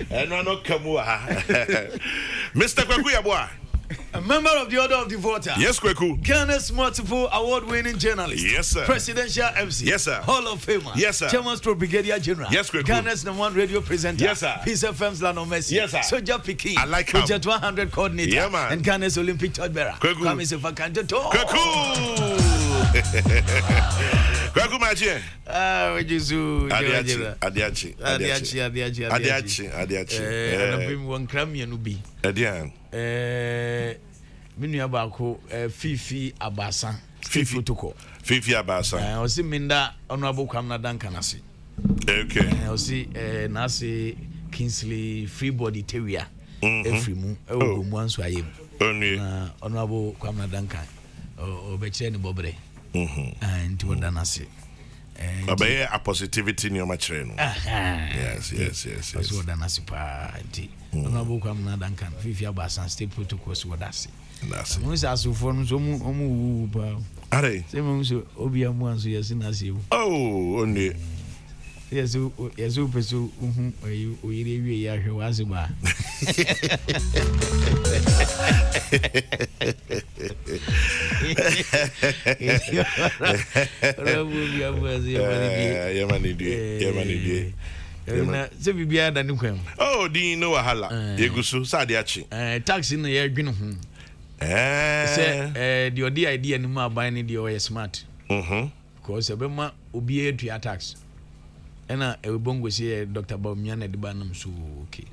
no Kamua. Mr. Kwaku Yabwa. A member of the Order of the Voter. Yes, Kwaku. Ghana's multiple award-winning journalist. Yes, sir. Presidential MC. Yes, sir. Hall of Famer. Yes, sir. Chairman Stroke Brigadier General. Yes, Kwaku. Ghana's #1 radio presenter. Yes, sir. Peace FM's Lano Messi. Yes, sir. Soldier Pikin. I like him. Project 100 coordinator. Yeah, man. And Ghana's Olympic torchbearer. Kwaku. Kwame Sefa-Kantoto. Kwaku. Kwaku Machie. Wejisu. Adiachi. Anapim wankramia nubi. Adian. Minu abako Fifi Abasa. Fifi Toko. Fifi Abasa. Osi minda honorable Kwamna Dankanasi. Okay. Osi nasi Kingsley Freebody Teria. Efrimu ewo mu anso ayem. Only honorable Kwamna Dankan. Obeche ni bobre. And to danasi. Abaye a positivity in your matreno. Yes. So danasi pa anti. Honorable Kwamna Dankan. Fifi Abasa state protocol so dasi. That's it. Musa asufo no so mu ba. Are. Say mu so obi amu anso yesi na se. Oh, only. Yesu peso oyire wie ya hwe waze ba. Yamani. Na se bibia da ne kwam. Oh, di no wahala. Yegusu sade achi. Taxi no ye dwene ho. Say the idea ni ma ban ni the smart. Because ebema obi etua tax. Ena ebongo say Dr. Bawumia na de ba nam so okay.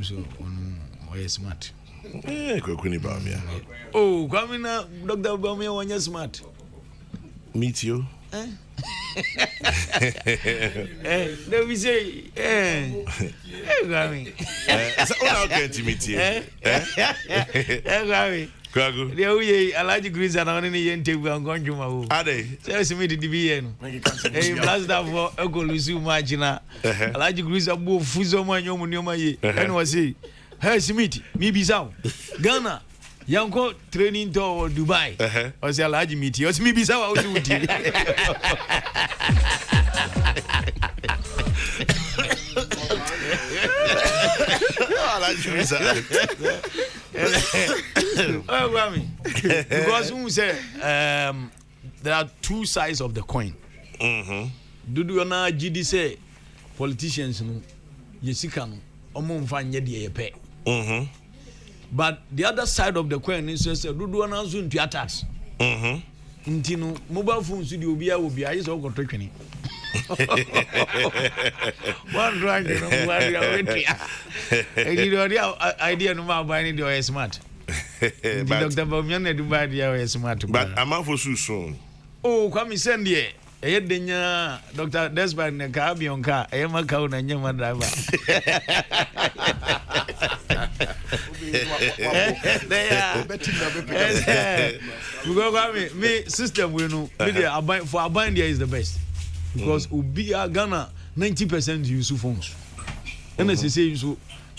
So on smart. Kwaku ni Bawumia. Oh, Kwame na Dr. Bawumia wanya smart. Meet you. Let me say, Kwame. So how can you meet you? Kwame. Kwaku. They we Alhaji Greaser na one ni interview an gonjuma wo. Ade. Say me the DBA no. Blast that for Egolusu Magina. Alhaji Greaser bo fuzo mo anyom nioma ye. And was say, "Hey Smith, me bisaw. Ghana yanko training to Dubai." O say Alhaji meet you. O say me bisaw o say wuti. Oh, Grammy. Because who say there are two sides of the coin. Dudu na GD say politicians no yesika no omo mfa nye de yepe. But the other side of the coin is say dudu na so ntua tax. Nti no mobile phones di obi a yi so ko twetwene. One drag no one idea no ma buy ni the smart. But Dr. Bawumia na Dubai dia smart. But am for soon. Oh, Kwame send here. Denya Dr. Desmond na ka abionka maka una nyama driver. Because Kwame me system we know media for aband there is the best. Because ubi Ghana 90% use phones. And as you say so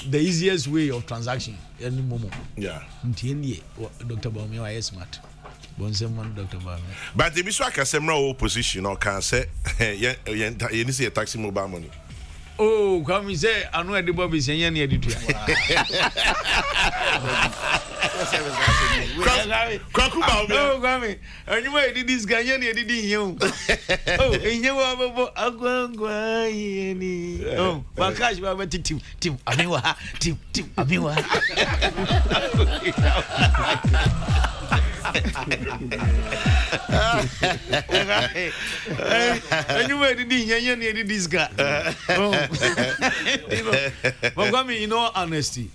the easiest way of transaction any moment. Yeah. Ntiye Dr. Bawumia is smart. Bonseman Dr. Bawumia. But the biso akasemra opposition or can say you need say taxi mobile money. Oh, come say anu e de bobi senye na editua. Kwaku Bawumia. Oh, come. Anyuma e this guy na edidi hiu. Oh, enye wa bobo agwagwa yeni. Oh, bakash ba tim amewa tim amewa. Anyuma edidi hiu na edidi ska. But Kwame, in all honesty,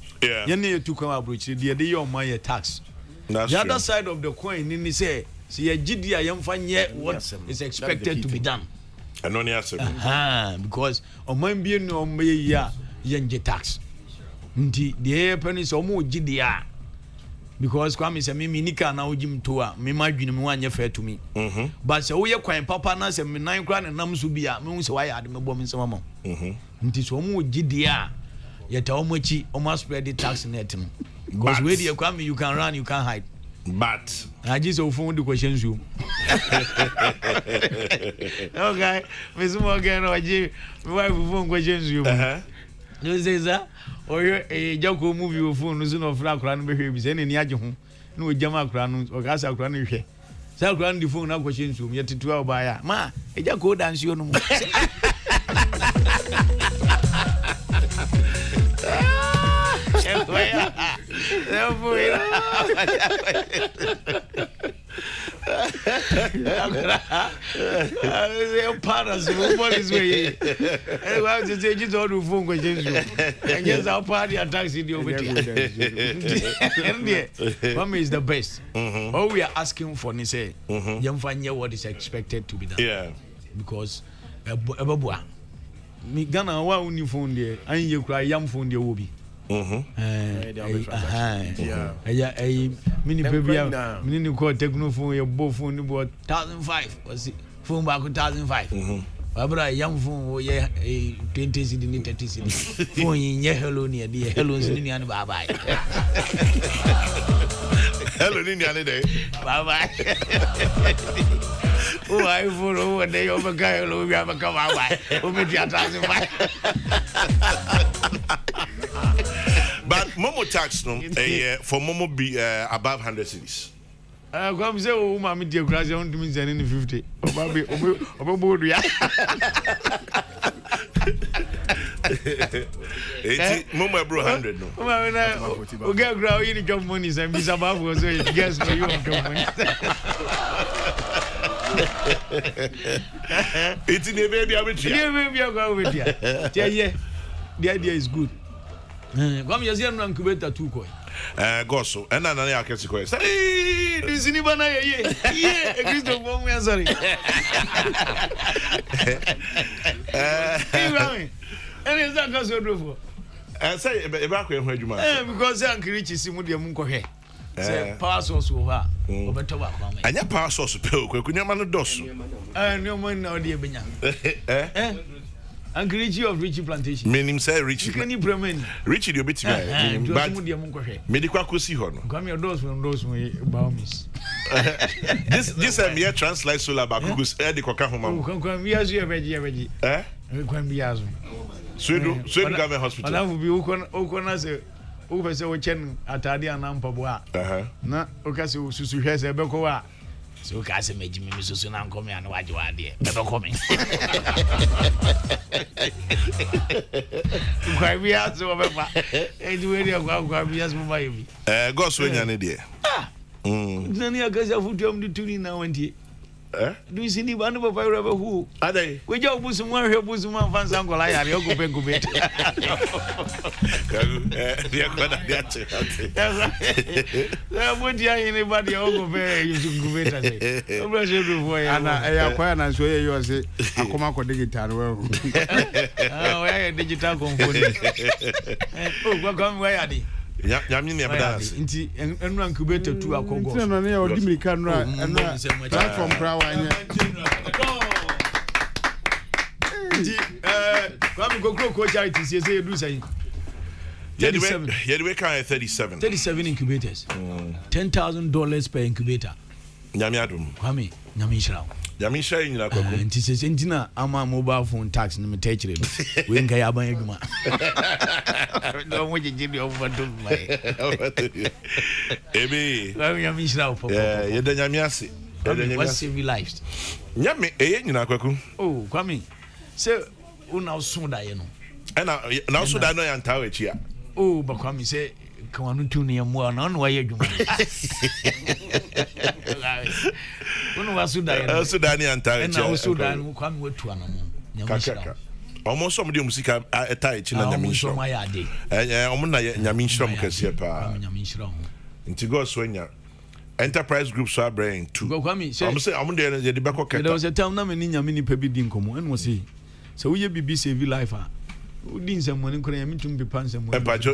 you need to come up with the my tax. The other side of the coin, in say, see a GDI what is expected to be done. And only answer. Because on my being no me tax. The airpen is almost GDI. Because Kwame say me nika na ojim to a me madwene me wanye fair to me. But say we kwan papa na say me nan kra na nam so bia me say why ade me bom nsema mo. Nti so mo gidi a yeta o machi o ma spread the tax net no. Because where the Kwame you can run you can hide. But I just so phone the questions you. Okay, me some again o ji me wife phone questions you. no say that or a Joko movie of phone no no fra kra no behwe bi say ne ni age ho na o jama kra no o ka sa kra no hwe sa kra no di phone na ko hye nsum ye tetu a ba ya ma e Joko dance yo no mu Paras, what is way? And I was saying, you don't phone questions. And yes, our party attacks in the over here. Mama is the best. All we are asking for is say, young fan, what is expected to be done. Yeah. Because me Ghana, why only phone there? And you cry, young phone there will be. Mini baby, mini call techno phone, your both phone about 1,005 was it phone back 1,005. Barbara, young phone, yeah, a 20 city, 30 city. Phone in your hello near the hello, and bye bye. Hello, Nini, day. Bye bye. Oh, I for over day over guy, we have a come out by. Oh, me 1,005. But Momo tax no for Momo be above 100 cities. Come say oh mama dear grass on to me in 50. Obabe obobodu ya. Momo bro 100 no. Mama na o get grow you come money say be above for so you guess no you come money. It's in the baby abetria. Yeah baby go with ya. Yeah. The idea is good. Come you see no incubator 2 coin. Goso and na na akesi ko. Hey, this ni bana ye. Yeah, Christo mo me sorry. Hey, Rami. And is that goso do for? Say e ba ko ehun adwuma. Because say ankirichi si mu de mu nkɔhwɛ. Say power source over. Obeto ba kwa me. Anya power source pe o kwaku nyama no doso. No man na odi ebenya. Ankirichi of Richie Plantation. Meaning say Richie. Kani Bremen. Richie dey obetimi. But medical kosi ho no. Come your doors from those we Baumis. This mere translate solar bakugus e de koka homa. Oh, come we azu ebeji. Come be azu. Swedu government hospital. Ana fu bi ukona se o be se o chen atade anampa bo a. Na o ka se susu hwe se be ko a. So ka se meji me susu na nkomi ana waje wade. Be ko me. Kwa bi azu o be fa. E di we kwa bi azu mo ba yebi. Go so nya ne de. Nani akaza futu am dituni na wantie. Do you see the one of a fire who? Are they? We just put some more here, put some more fans uncle. I are you go bed. They are gonna get it. Would you anybody over there? You should go better. I'm not sure before and I acquire and so you say, I come out with digital. Oh, I digital component. Oh, welcome. Where are they? Yami me abdas. Nti enu incubator 2 akogo. Nti no na o dimi kanra enu platform prawa anya. Nti kwami kokro charity say edu say. Yedi we kan 37. 37 incubators. $10,000 per incubator. Nyami adum. Kwami, nyami shirawo. Yami share nyina kwako. Nti se ntina ama mobile phone tax no metechire no. We nka ya ban adwuma. No mo jiji over do my. Ebi. Nyami shirawo papa. Yeda nyami ase. What's save lives? Nyami nyina kwako. Oh, Kwami. Say una so da ye no. Na so da no ya ntawe chi a. Oh, but Kwami say kawanu tuni ya mwa na no aye adwuma. Uno wasuda ya. Sudan ya ntawe chi. Na Sudan Kwami wetu anamo. Nyamishira. Almost some of musika etai chi na nyamishira. Omo ya de. Omo na nyamishira mukase pa. Nyamishira. Nti go swenya. Enterprise group so brain too. Go Kwami say. I'm say I'm there the back pocket. There was a time na me ni nyame ni pa bi di nkomo. En wo say. So we bibi save life ah. Udi nsɛmmɔne nkora yɛ metum pepa nsɛmmɔne ɛmpakyɛ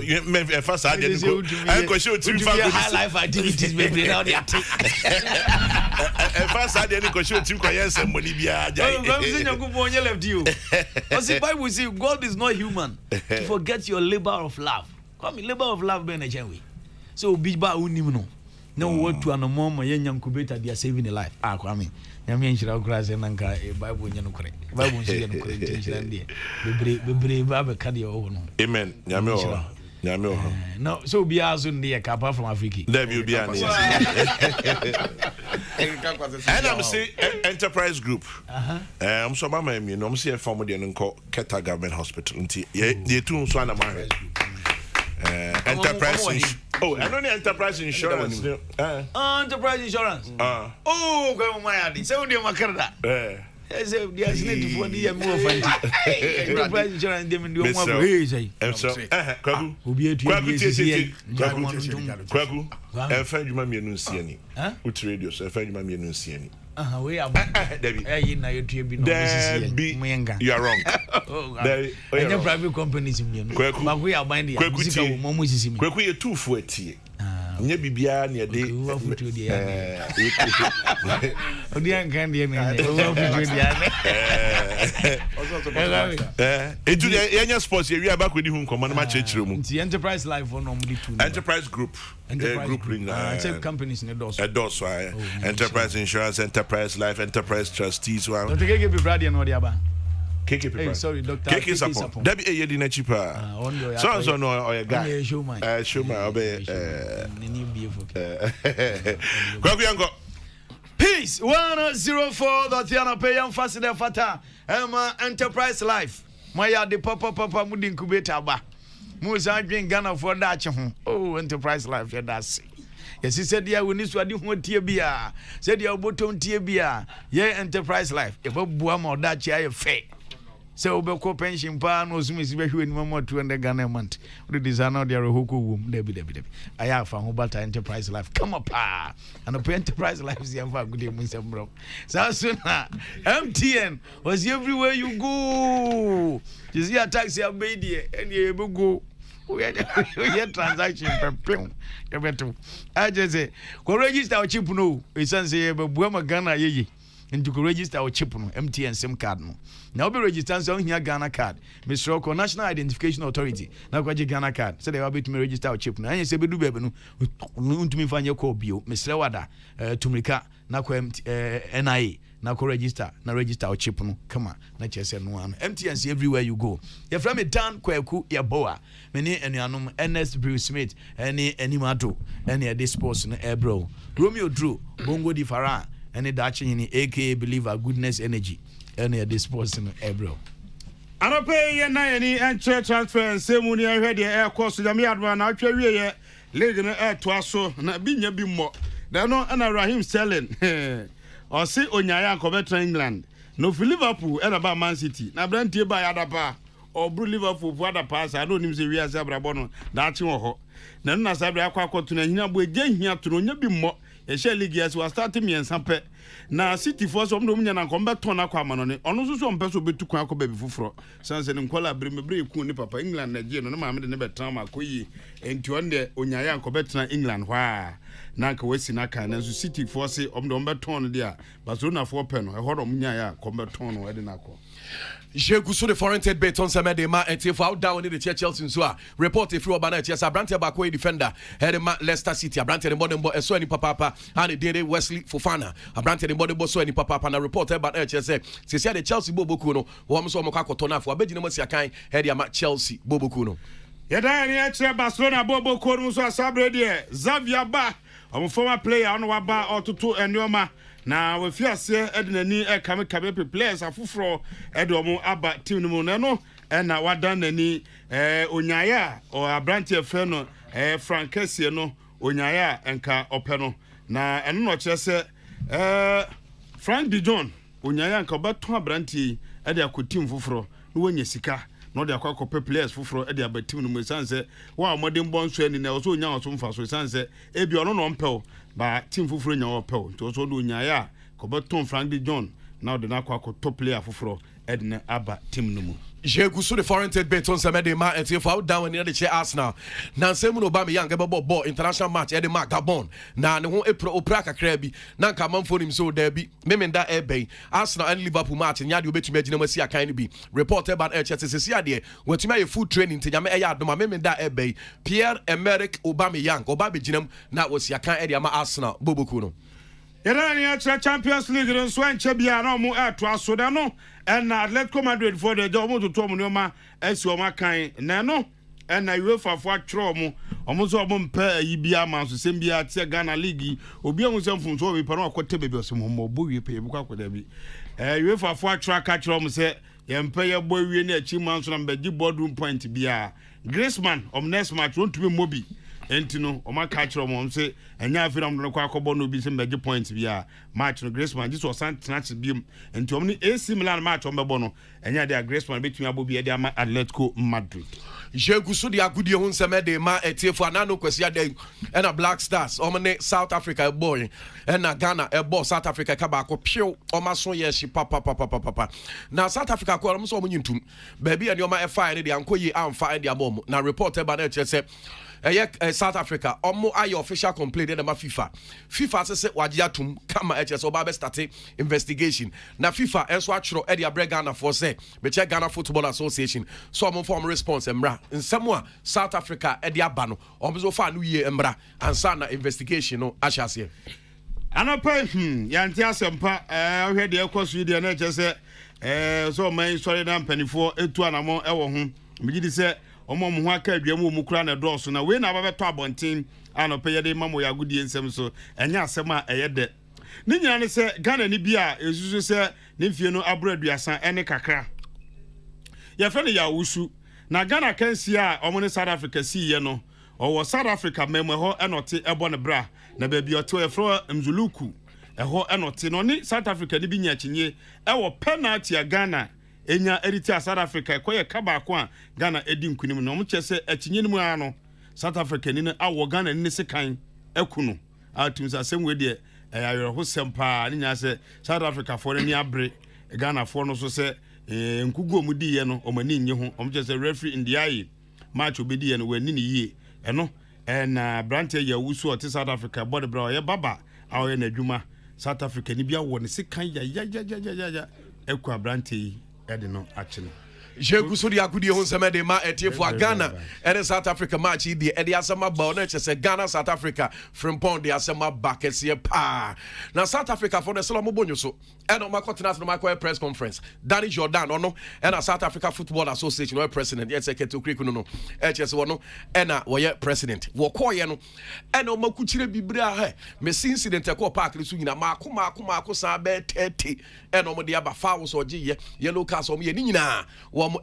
ɛfa saa deɛ no ɛnkɔhyɛ ɔtiri fa high life activities bebree na wode ate ɛfa saa deɛ no nkɔhyɛ ɔtiri kɔyɛ nsɛmmɔne biara gyae nyankopɔn ɔnyɛ lefty o ɔse Bible say God is not human to forget your labor of love. Come labor of love bɛn na kyɛn wei sɛ obi ba a wonim no No what to an mom yen incubator they are saving a life. Ah kwame. Nyame nchira okra nanka Bible nya no kore. Bible nso nya no kore nchira ndie. Bebre ba be ka de o no. Amen. Nyame o. Nyame o. No so be aso ndie ka apart from Africa. There will be an. And I'm saying Enterprise Group. I'm so mama me no I'm say form de nko Keta Government Hospital nti ye tu nso ana ma Enterprise oh I know the Enterprise Insurance. Enterprise Insurance. Oh go my adi say we dey makarda. Say they are snake for the more fancy. Enterprise Insurance dem dey o mo hey say. So kwagu obi etu kwagu efa djuma mienu nsia ni. Ut radio so efa djuma mienu nsia ni. We are Debbie. Na you bi no Debbie. You are wrong. Debbie. Any private companies in but we are binding. Kweku ye two for tie. Nye bibia na de. Odi an kan de me. Etu ye sports ye wi abakodi hu nkomo na ma chechire mu. The Enterprise Life on the two. Enterprise Group. Group check companies in the doors. Enterprise Insurance, Enterprise Life, Enterprise Trustees. Don't take it be Brady and Odiaba. Hey, sorry, Doctor. Keke support. Debbie a yedi na cheaper. So no or a guy. Show my obey. Kwaku Peace 104 Datiana pay am fast the fata. Enterprise Life. My the papa mudi incubator ba. Musa dwen Ghana for that ho. Oh, Enterprise Life ya that's. Yes, he said ya we need to adi ho tie bia. Said ya obotom tie bia. Ye Enterprise Life. E bua ma that ya fe. So be ko pension pa no sumisi be hwe ni mama 200 Ghana a month. We design now their hoko wom debi. Aya fa ho bata Enterprise Life. Come up pa. And the Enterprise Life is yam fa good e munsem bro. So soon MTN was everywhere you go. You see a taxi a baby and you go. We had transaction pepem. You better. I just say go register our chip no. It's say be buama Ghana ye. And to register our chip no MTN SIM card no. Now be register so here Ghana card. Mr. Oko National Identification Authority. Now go Ghana card. So they will be to me register our chip no. And you say be do bebe no. Untumi fanya call bio. Mr. Wada tumika na ko NIA. Na ko register our chip no. Come on. Na chese no ano. MTN everywhere you go. Your friend me Dan Kwaku ya boa. Many anuanom Ernest Bruce Smith any mato any this sports no bro. Romeo Drew Bongo Di Farah any dachi ni aka Believer Goodness Energy any this sports no bro. Anope ye na ye ni enche transfer nsemu ni ehwe de air course jam yadwa na atwa wie ye league no to aso na binya bi mo da no na Raheem Sterling o si onyaya akobetran England no for Liverpool and ba Man City na brantie ba ya dapa o bru Liverpool fu ada pass I no nim se wi asa brabo no da chi wo ho na na sabre akwakoto na hina bo eje hia to no nya bi mo ye share league yes was starting me ensampe na City force om do munya na ko beto na kwa mano ne ono so mpeso betu kwa ko baby fufuro sanse ne nkola bremebre ku ni papa England na je no ma me de ne betan ma koyi enti onde onyaya ko betena England hwa na ka wasi na kan na so City force om do beto no dia Barcelona for pen no e hodo munya ko beto no e de na ko Jeku so the foreign ted bet on some ma and for out down in the Chelsea so report if you about Chelsea Abrante Bakwe defender head Leicester City Abrante the modern boy so any papa and the Wesley Fofana Abrante the modern boy so any papa and report about Chelsea say the Chelsea Boboku no wo so mo kakotona for abegina mo siakan head ya Chelsea Boboku no yeda ni eche Barcelona Boboku no so asabre de Xavier Ba former player on waba otutu enioma na we fiase edinani kame players afufro edomo aba team no no na wadan nani onyaya o Abrante Feno Frankesie no onyaya enka openo na eno no kire Frank de Jong onyaya enka obato Abrante ede akotim fufro no wanya sika no de akwakope players fufro ede abatim no musanse wa modern bonso ani na so onya so mfa so sanse ebi ono no mpel ba team fufuro nya opel to so do nya ya ko beton Frank de Jong now de na akwa top player fufuro edna aba team no mu Jegu so the foreign trade bet on Samedi ma and if out down in the chair Arsenal. Now Semu Obama young ball international match Eddie Mark Gabon. Now the one April Opraka Krabi. Now come on for him so there be Memenda Ebe. Arsenal and Liverpool match and Yadu bet to imagine see a kind be. Reported about HSC when to my food training to Yama Yad no Memenda Ebe. Pierre-Emerick Aubameyang Obabi Jinam now was Yakan Eddie Arsenal Bobo Kuno. Yɛrɛ Champions League nso ankyɛ bia na ɔmo ɛto aso da no ɛna Atletico Madrid for the job ɔmo toto ɔmo nneɛma ɛsi ɔmo akan na no ɛna UEFA fo atwerɛ ɔmo nso ɔmo mpɛ ayi bia ma nso sɛm bia te Ghana League obi a nso mfum so obi pɛ no akɔtɛ baabi ɔsɛm ɔmo ɔbɔ wie pɛ yɛbukɔ akɔda bi UEFA fo atwerɛ aka kyerɛ ɔmo sɛ yɛmpɛ yɛbɔ wie ne akyi ma nso na mbɛgye boardroom point bia Griezmann ɔmo next match ɔntumi mmobi enti no o ma ka kire mo se enya afira mo no kwa akọbọ no bi se mbeje point bia match no Griezmann just was santinach biem enti o ni AC Milan match o mbebo no enya de Griezmann betumi abobi e de ama Atletico Madrid Jegu so de agudie ho nseme de ma etiefo anano kwasi ade na Black Stars o ne South Africa boy na Ghana boy South Africa ka ba ko pio o ma so ye shi papa na South Africa ko o so mo nyintum ba bia ne o ma fa ne de ankoyi amfa e de abom na report e ba na che se South Africa omo aye official complaint de ma FIFA say waje atum kama HS oba be start investigation na FIFA enso atwero e de abre Ghana for say be check Ghana Football Association so omo form response emra nsemo a South Africa e de aba no omo so fa no ye emra ansa na investigation no ahyase anapa yanti asempa ohwe de ekoso de na HS so man sorry na mpanifo etu anamo e wo ho migidi say omo mo ho aka aduam wo mu kura na dɔɔso na we na ababeto abonten anope ye de mamo ya gudie nsem so enya asem a eye de ni nyina ne sɛ Ghana ni bia esusu sɛ ne mfie no abro aduasa ene kakra ye fa ne ya wusu na Ghana kansi a omo ne South Africa si ye no owo South Africa memo ho enote ebo ne bra na ba bia to ye fro Mzuluku eho enote no ni South Africa ni bi nya kinye ewo penalty a Ghana enya eriti South Africa koye kaba ko a Ghana edi nkunim no mo kyese akinye ni mu ano South Africa ni awo Ghana ni sekan ekunu atum sa sem we de ayero ho sempa ni nya se South Africa for ni abre Ghana for no so se nkugo mu di ye no o mani nye ho o mo kyese referee ndiaye match obedi ye no wani ni yie eno na brante ya wusu o South Africa body bra ye baba awo ye na adwuma South Africa ni bia wo ni sekan ya ekwa brante Edino actually. Jegu so de agudie ho nseme de ma etiefo Ghana and South Africa match de asema ba na che se Ghana South Africa frimpon de asema back ese pa na South Africa for the Solomon bonyo so and on my continent no my press conference Danny Jordan ono and South Africa Football Association no president yet secretary kriku no HS wono and wo president wo koye no and o makukire bibira ha me incident e ko park so nyina maako sa be 30 and o mo de aba foul so ye yellow card so mo ye ni nyina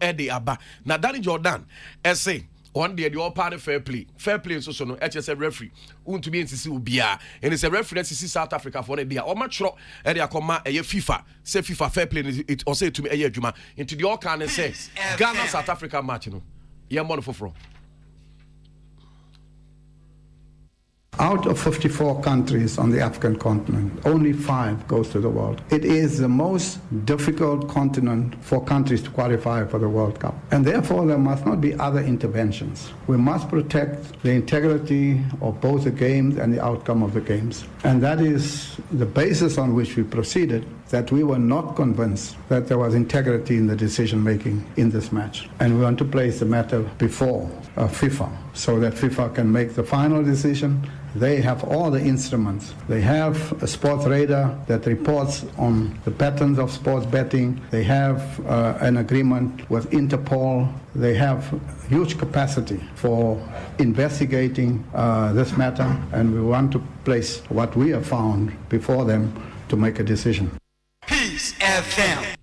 Eddie Abba. Now Danny Jordan, say one day the all party fair play so no HS referee to be in CC ubia and it's a referee that CC South Africa for the day or match Eddie akoma FIFA say FIFA fair play it or say to me adwuma into the all can say Ghana South Africa match no yeah more for Out of 54 countries on the African continent, only 5 goes to the World. It is the most difficult continent for countries to qualify for the World Cup. And therefore, there must not be other interventions. We must protect the integrity of both the games and the outcome of the games. And that is the basis on which we proceeded, that we were not convinced that there was integrity in the decision-making in this match. And we want to place the matter before FIFA, so that FIFA can make the final decision. They have all the instruments. They have a sports radar that reports on the patterns of sports betting. They have an agreement with Interpol. They have huge capacity for investigating this matter, and we want to place what we have found before them to make a decision. Peace FM.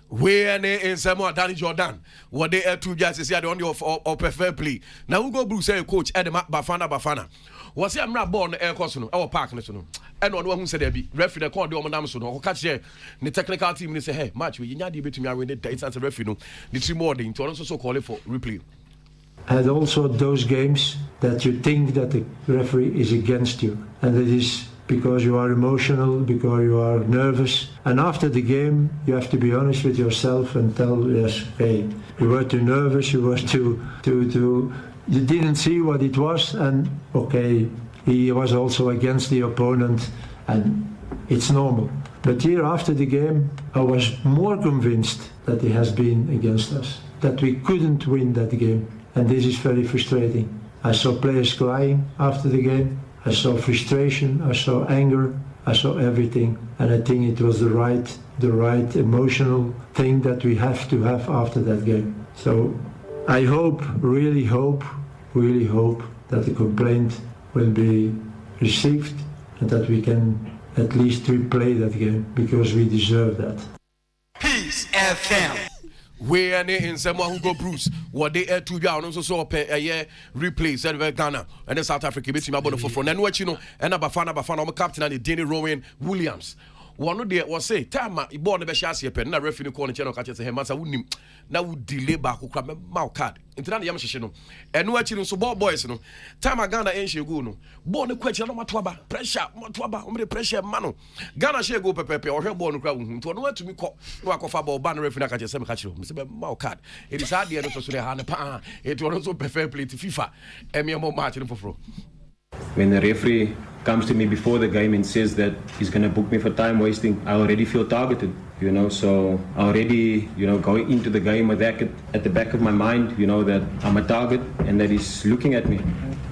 Where in Samoa Danny Jordan, what they are two judges here on the fair play. Now we go Bruce coach Edema Bafana. Was he not born air costume our park national? And one who said there be referee the call the Omanam so no catch here. The technical team say, hey, match we not debate me win it as a referee no. The 3 more thing to also call it for replay. And also those games that you think that the referee is against you, and it is because you are emotional, because you are nervous. And after the game, you have to be honest with yourself and tell, yes, okay, you were too nervous, you were you didn't see what it was, and okay, he was also against the opponent, and it's normal. But here after the game, I was more convinced that he has been against us, that we couldn't win that game, and this is very frustrating. I saw players crying after the game, I saw frustration, I saw anger, I saw everything, and I think it was the right emotional thing that we have to have after that game. So I hope, really hope that the complaint will be received and that we can at least replay that game, because we deserve that. Peace FM. We are in someone who go Bruce. What they air to you also saw a year replay said Ghana and the South Africa between my for front. And what you know, and Bafana captain and Danny Rowan Williams. One day was say, time born the best year pen, na referee corner channel catches him, Massa wouldn't now would delay back who crab mouth card. Into the Yamashino. And what you know, so ball boys, no time I Ghana ain't she go no. Born the question of Matwaba, pressure, Matwaba, pressure, mano. Ghana shall go pepe or her born crowd to know to me call walk off about banner referee catches him catch you, Mr. Mouth card. It is hard the end of the hand, it was also prefer play to FIFA. And me more Martin for. When the referee comes to me before the game and says that he's going to book me for time wasting, I already feel targeted, so I already, going into the game with that at the back of my mind, that I'm a target and that he's looking at me.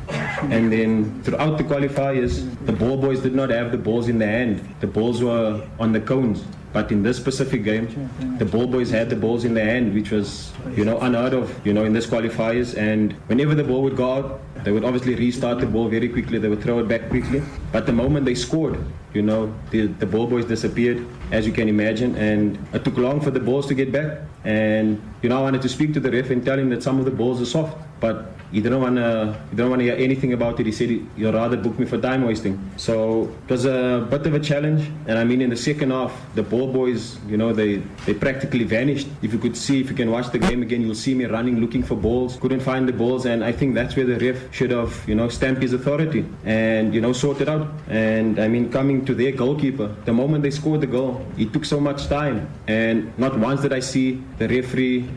And then throughout the qualifiers, the ball boys did not have the balls in their hand. The balls were on the cones. But in this specific game, the ball boys had the balls in their hand, which was, unheard of, in this qualifiers. And whenever the ball would go out, they would obviously restart the ball very quickly. They would throw it back quickly. But the moment they scored, the ball boys disappeared, as you can imagine. And it took long for the balls to get back. And, I wanted to speak to the ref and tell him that some of the balls are soft. But he didn't want to hear anything about it. He said he'd rather book me for time wasting. So it was a bit of a challenge. And I mean, in the second half, the ball boys, they practically vanished. If you can watch the game again, you'll see me running, looking for balls. Couldn't find the balls. And I think that's where the ref should have, stamped his authority and, sorted out. And I mean, coming to their goalkeeper, the moment they scored the goal, it took so much time. And not once did I see the referee,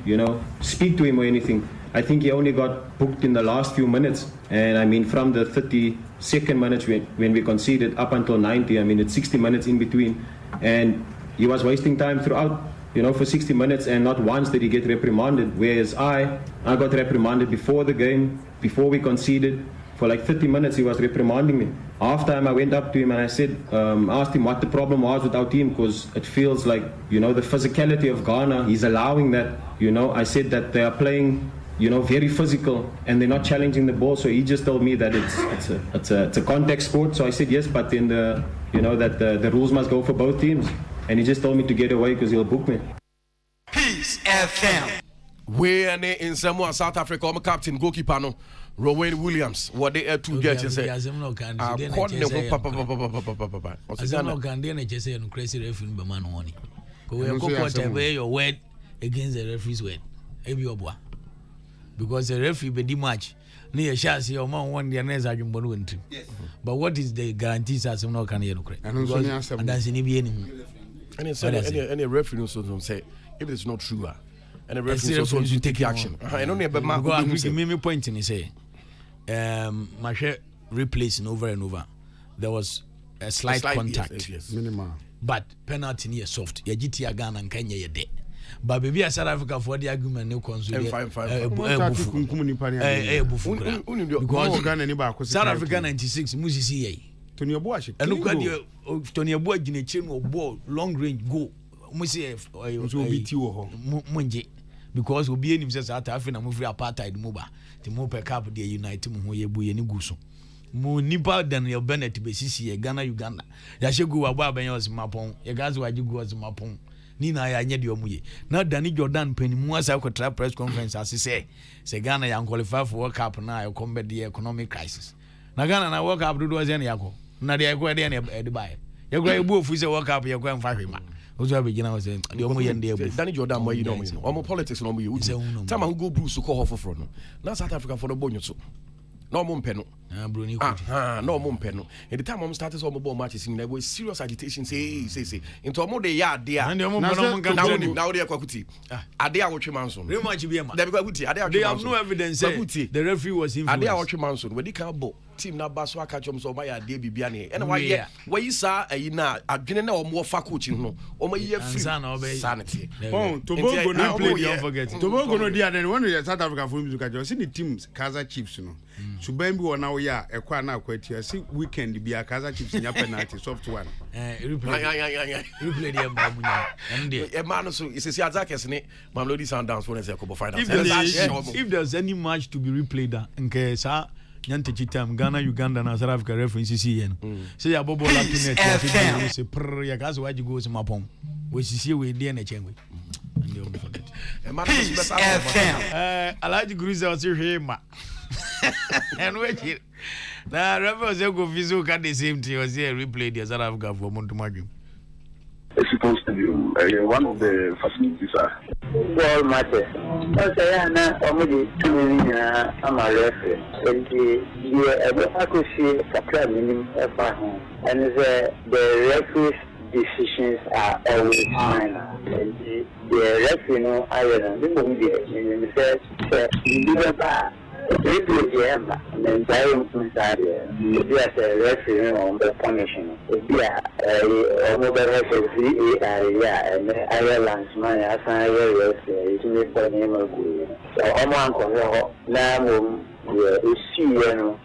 speak to him or anything. I think he only got booked in the last few minutes. And I mean, from the 32nd minute when we conceded up until 90, I mean, it's 60 minutes in between. And he was wasting time throughout, for 60 minutes, and not once did he get reprimanded. Whereas I got reprimanded before the game, before we conceded. For like 30 minutes, he was reprimanding me. After time, I went up to him and I said, asked him what the problem was with our team, because it feels like, the physicality of Ghana, he's allowing that. I said that they are playing, very physical, and they're not challenging the ball. So he just told me that it's a contact sport. So I said yes, but then that the rules must go for both teams. And he just told me to get away because he'll book me. Peace FM. We are in Samoa, South Africa. I'm a captain, goalkeeper, no. Rowan Williams. What they are to get, you say. Your word against the referee's word. Because the referee be the match. Near Shasi or man one the next argument win team. But what is the guarantees as no can hear? And that's in any. And any referee also say if it's not true. And the referee also to take action. I don't know about my me point in say my share replacing over and over. There was a slight contact. Yes. Minimal. But penalty near soft. Ya GT Ghana and Kenya ye de. But baby South Africa for the argument no console. Because South Africa 96 Musisi. Tony Obuashi. And look at Tony Obuashi in a chain or ball long range go. Musi Munji. Because we be in himself South Africa move apartheid moba. The more per cap the United mu ye bu ye ni guso. Mu nipa Daniel Bennett be sisi Ghana Uganda. Ya shegu aba ben yos mapon. Ye gazu waji go os mapon. Ni na ya nye de omuye. Na Danny Jordan penimu asa ko tra press conference as say Ghana ya qualify for World Cup na ya combat the economic crisis. Na Ghana na World Cup do ase na yako. Na de ko de na e buy. Ye go e bu ofu say World Cup ye go enfa hwema. Ozo abegina was de omuye nde ebu. Danny Jordan mo you know. Omo politics no mo you. Time who go Bruce ko ho foforo no. Na South Africa for no bonyo so. No mo mpe no. Bruni no more penno. At the time I'm started some ball matches in there was serious agitation say into a more day yard there. And now they are Kwakuti. Ade watch Manson. Very much be a man. They have no evidence the referee was influenced. Ade watch Manson when they can ball team na baswa catch them so by a day bibiane. And why you saw a na adwene na omo fa coaching no. Omo ye free sanity. Oh, Tobago no play don't forget. Tobago no dia then when the South Africa for music just see the teams Kaizer Chiefs no. So ben bi wona wo ya ekwa na akwatia see weekend bi Kaizer Chiefs nya penalty soft one. Replay the babunya. And e man so is see attackers ne Mamelodi Sundowns for say go final. If there's any match to be replayed nke sa Nyantechi time Ghana Uganda na South Africa reference CN. Say ya bobo la tunet say prr ya gaso waji go some mapon. We see we dey na chenwe. And you forget. Alaji Gruza was here ma. And wait here. Na reference go visit can the same thing was here replay the South Africa for Montemagim. It's supposed to be one of the facilities well matter. Okay, na omudi tumenya amarefe. Enti ye akosi kakra minim efa ho. And the referee's decisions are always final. Enti the referee no ayana the bombi in the say and then maybe as a referee on the punishment. Mobile referee and Ireland's money as I it's made by name of good. So I'm on now. We see you on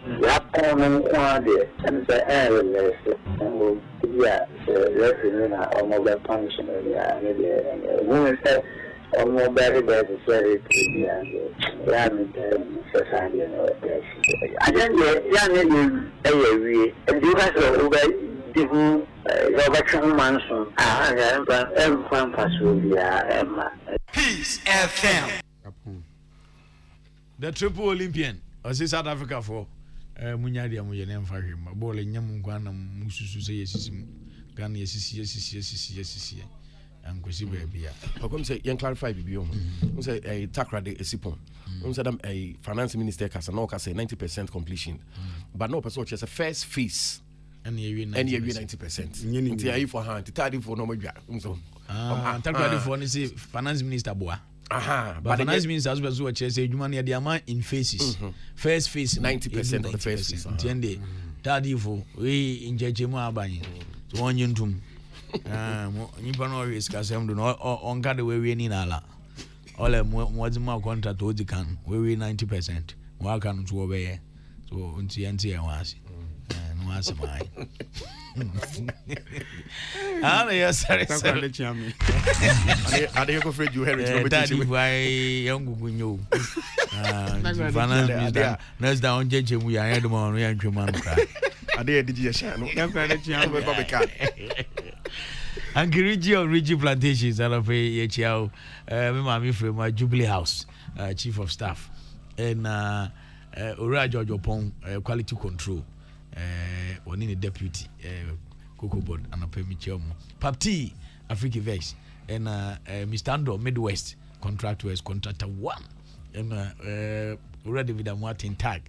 there and the airless and referee on mobile punishment. Women said. Almost very bad is very pretty and society and all that. I don't and you guys are over the Manson. Peace FM. The Triple Olympian, as South Africa for Munyadia Muyan for him, a ball in Yamuana Musu say yes, Ghana yes. And go see baby. I come say, clarify BBO. Say a takra de esipon. Say a finance minister can say 90% completion. But no person just a first phase. And you 90%. You for hand, to for no more. Takra for say finance minister boa. But finance minister as well say you money the amount in phases. First phase 90% of the first phase. Tiende. Tadi for we in Jejemu abanye. So on yuntum. Nipa no risk asem do no on ka the we ni na ala all mo contract o di kan we 90% wa kan to obeye so unti anti e wase no ase mai ana ya sare sare chiami ade ko free you heritage no beti chi wai yangugu nyo next down jeje mu ya head mo no ya ntwema no kra ade digi ya sha no ya sare chiami be ba ka Ankiriji or Rigi Plantations, I love me mami from Jubilee House, Chief of Staff, and Ura George Opon, Quality Control, one in the Deputy, Cocoa Board, and a Pemichomo. Papti, Africa Vex, and Mr. Ando, Midwest, Contractor 1, and Ura David Martin Tag,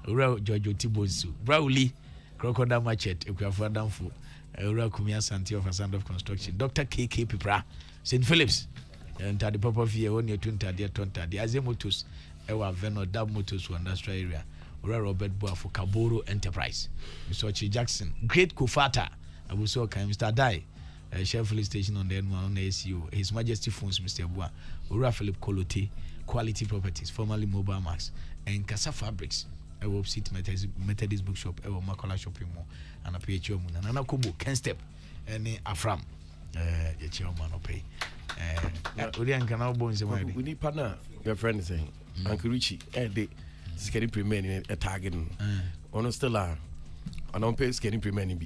Ura George Tibosu, Brawley, Crocodile Machete, Equafadam for. Ura Kumia Santi of Asand of Construction, Dr. KK Pipra, St. Phillips, and Tadi Papa Via, one year 20 Tonta, the Azemotus, Ewa Veno, Dab Motors, industrial area, Ura Robert Boa for Kaboro Enterprise, Mr. Jackson, Great Kufata, Abuso Kai, Mr. Dai, Sheffield Station on the N1 on the SU, His Majesty Phones, Mr. Boa, Ura Philip Kolote, Quality Properties, formerly Mobile Max, and Casa Fabrics. I will sit Methodist Bookshop, I will Makola Shopping Mall, and a PHO Moon, and Anakobo, Ken Step, and Afram, your chairman of pay. Urian can now bones away. We need partner, your friend is saying, Uncle Richie, the skating premium a target. On still are, I don't pay skating premium.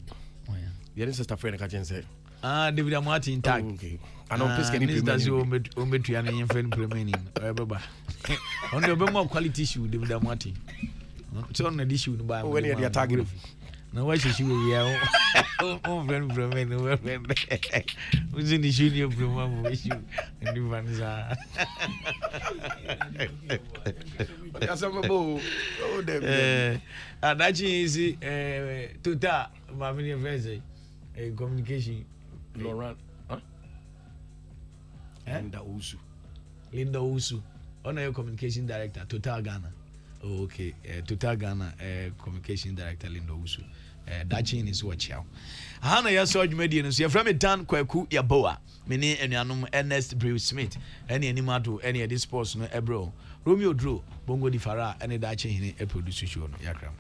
The other sister friend, I can say. David Martin tag. Okay. I don't pay skating premium. That's your Ometrian and friend premium. On the more quality shoe, David Martin. So on the issue by when you're targeting. No, why should you be oh, friend from me? Who's in the studio from issue? And the ones are Adachi is Tuta Mamini Vese communication. Laurent Linda Usu. Honor your communication director, Total Ghana. Oh, okay, Total Ghana communication director Linda Usu. Dachin is what chow. Hana ya saw Medians, you're from a Dan Kwaku Yaboa, many and Yanum Ernest Brew Smith, any animato, any of this sports no ebro. Romeo Drew, Bongo di Farah, and a Dachin a producer show, Yakram.